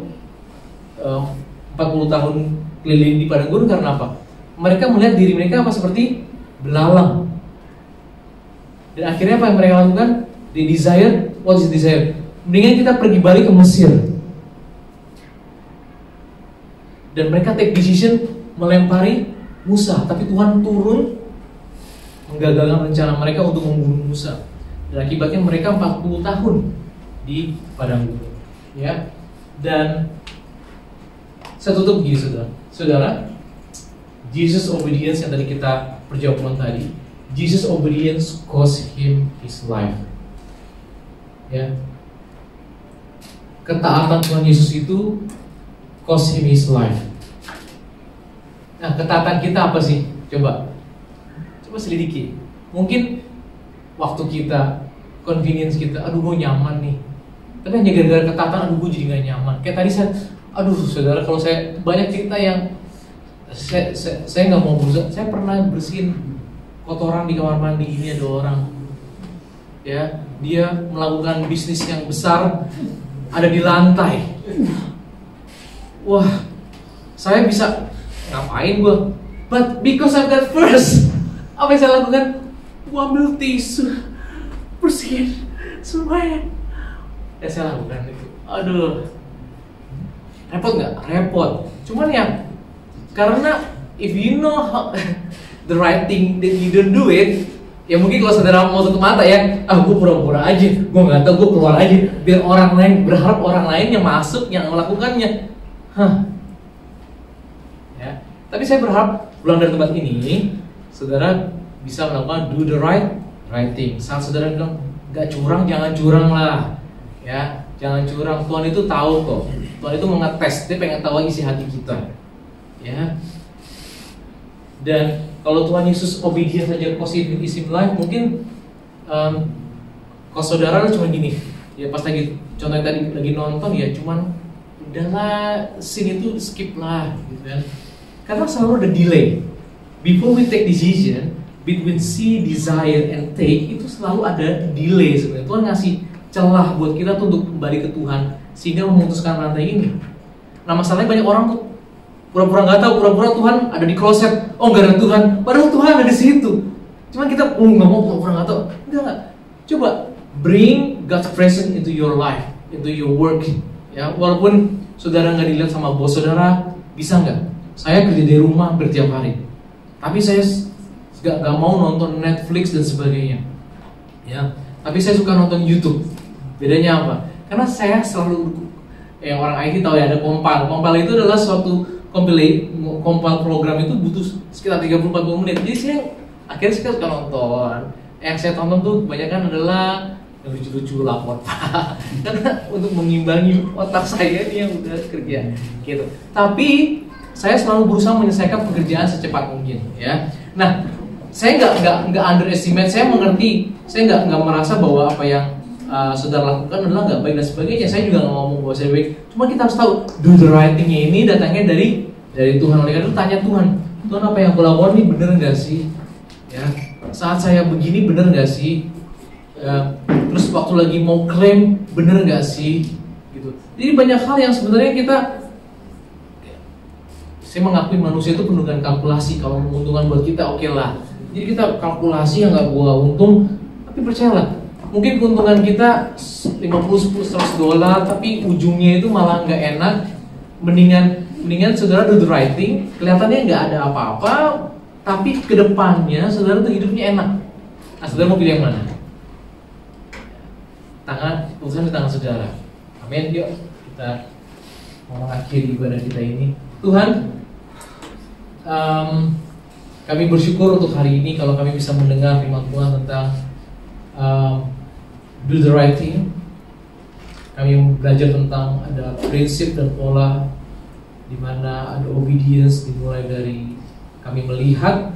40 tahun keliling di padang gurun karena apa? Mereka melihat diri mereka apa seperti belalang. Dan akhirnya apa yang mereka lakukan? They desire, what is desire? Mendingan kita pergi balik ke Mesir. Dan mereka take decision melempari Musa, tapi Tuhan turun menggagalkan rencana mereka untuk membunuh Musa. Dan akibatnya mereka 40 tahun di padang gurun. Ya. Dan saya tutup gini, saudara. Jesus obedience yang tadi kita perjawaban tadi. Jesus obedience cost him his life. Ya. Ketaatan Tuhan Yesus itu cost him his life. Nah, ketaatan kita apa sih? Coba selidiki. Mungkin waktu kita, convenience kita, aduh gue nyaman nih. Tapi hanya gara-gara ketaatan, aduh gue jadi gak nyaman. Kayak tadi saudara, kalau saya banyak cerita yang saya nggak mau berusaha. Saya pernah bersihin kotoran di kamar mandi. Ini ada orang, ya, dia melakukan bisnis yang besar, ada di lantai. Wah, saya bisa ngapain gue? But because of that first, apa yang saya lakukan? Gue ambil tisu, bersihin semuanya. Ya saya lakukan itu. Aduh, repot nggak? Repot. Cuman ya, karena if you know how, the right thing that you don't do it, Ya mungkin kalau saudara mau tutup mata ya, gue pura-pura aja, gue nggak tahu, gue keluar aja, biar orang lain, berharap orang lain yang masuk, yang melakukannya. Ya. Tapi saya berharap pulang dari tempat ini, saudara bisa melakukan do the right thing. Saat saudara bilang nggak curang, jangan curang lah, ya, jangan curang. Tuhan itu tahu kok, Tuhan itu mengetes, dia pengen tahu isi hati kita, ya. Dan kalau Tuhan Yesus obedient saja positive life, mungkin kalau saudara cuma gini, ya pas lagi contohnya tadi lagi nonton ya cuman udahlah scene itu skip lah gitu kan. Karena selalu ada delay. Before we take decision, between see, desire, and take, itu selalu ada delay sebenarnya. Tuhan ngasih celah buat kita tuh untuk kembali ke Tuhan sehingga memutuskan rantai ini. Nah masalahnya banyak orang tuh pura-pura nggak tahu, pura-pura Tuhan ada di kloset, oh nggak ada Tuhan, padahal Tuhan ada di situ. Cuman kita nggak mau, pura-pura nggak tahu. Enggak. Coba bring God's presence into your life, into your work. Ya, walaupun saudara nggak dilihat sama bos saudara, bisa nggak? Saya kerja di rumah hampir tiap hari, tapi saya nggak mau nonton Netflix dan sebagainya. Ya, tapi saya suka nonton YouTube. Bedanya apa? Karena saya selalu, orang IT tahu ya, ada kompal. Kompal itu adalah suatu kompal program itu butuh sekitar 30-40 menit. Jadi saya akhirnya suka nonton. Yang saya tonton tuh kebanyakan adalah yang lucu-lucu lapor karena untuk mengimbangi otak saya ini yang udah kerja gitu. Tapi saya selalu berusaha menyelesaikan pekerjaan secepat mungkin, ya. Nah, saya nggak underestimate, saya mengerti, saya nggak merasa bahwa apa yang saudara lakukan adalah nggak baik dan sebagainya. Saya juga nggak ngomong bahwa saya baik. Cuma kita harus tahu do the right thing-nya ini datangnya dari Tuhan. Oleh karena itu tanya Tuhan, Tuhan apa yang aku lakukan ini bener nggak sih? Ya, saat saya begini bener nggak sih? Terus waktu lagi mau klaim bener nggak sih? Gitu. Jadi banyak hal yang sebenarnya saya mengakui manusia itu penuh dengan kalkulasi. Kalau menguntungkan buat kita oke lah. Jadi kita kalkulasi yang nggak buat untung, tapi percayalah. Mungkin keuntungan kita 50, 10, $100, tapi ujungnya itu malah nggak enak. Mendingan saudara do the right thing, kelihatannya nggak ada apa-apa, tapi kedepannya saudara tuh hidupnya enak. Nah, saudara mau pilih yang mana? Putusan di tangan saudara. Amin. Yuk kita mengakhiri ibadah kita ini. Tuhan, kami bersyukur untuk hari ini kalau kami bisa mendengar firman Tuhan tentang do the right thing. Kami belajar tentang ada prinsip dan pola di mana ada obedience dimulai dari kami melihat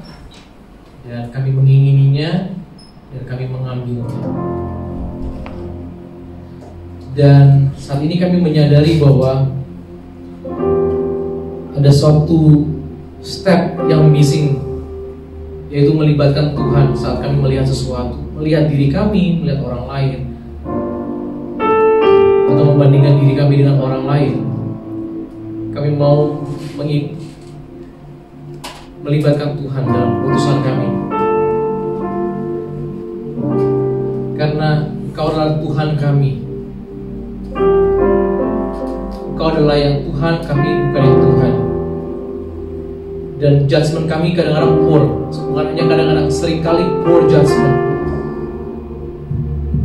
dan kami mengingininya dan kami mengambilnya. Dan saat ini kami menyadari bahwa ada suatu step yang missing, yaitu melibatkan Tuhan saat kami melihat sesuatu, melihat diri kami, melihat orang lain, atau membandingkan diri kami dengan orang lain. Kami mau melibatkan Tuhan dalam keputusan kami, karena Engkau adalah Tuhan kami. Engkau adalah yang Tuhan, kami bukan yang Tuhan. Dan judgment kami kadang-kadang poor, bukan hanya kadang-kadang, seringkali poor judgment.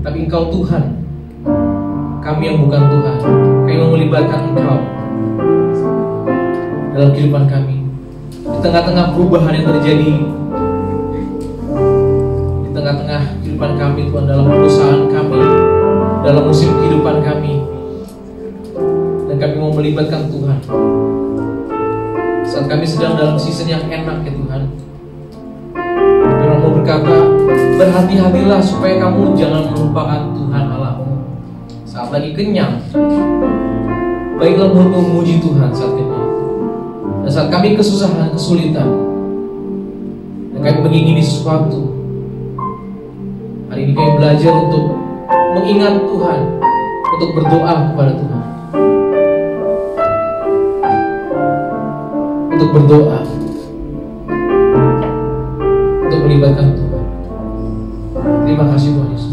Tapi Engkau Tuhan, kami yang bukan Tuhan. Kami mau melibatkan Engkau dalam kehidupan kami. Di tengah-tengah perubahan yang terjadi, di tengah-tengah kehidupan kami Tuhan, dalam perusahaan kami, dalam musim kehidupan kami, dan kami mau melibatkan Tuhan saat kami sedang dalam season yang enak ya Tuhan. Kami mau berkata, berhati-hatilah supaya kamu jangan melupakan Tuhan Allahmu. Saat lagi kenyang, baiklah mulutmu memuji Tuhan saat kenyang. Dan saat kami kesusahan, kesulitan, dan kami mengingini sesuatu, hari ini kami belajar untuk mengingat Tuhan, untuk berdoa kepada Tuhan, untuk berdoa, untuk melibatkan Tuhan. Terima kasih Tuhan Yesus.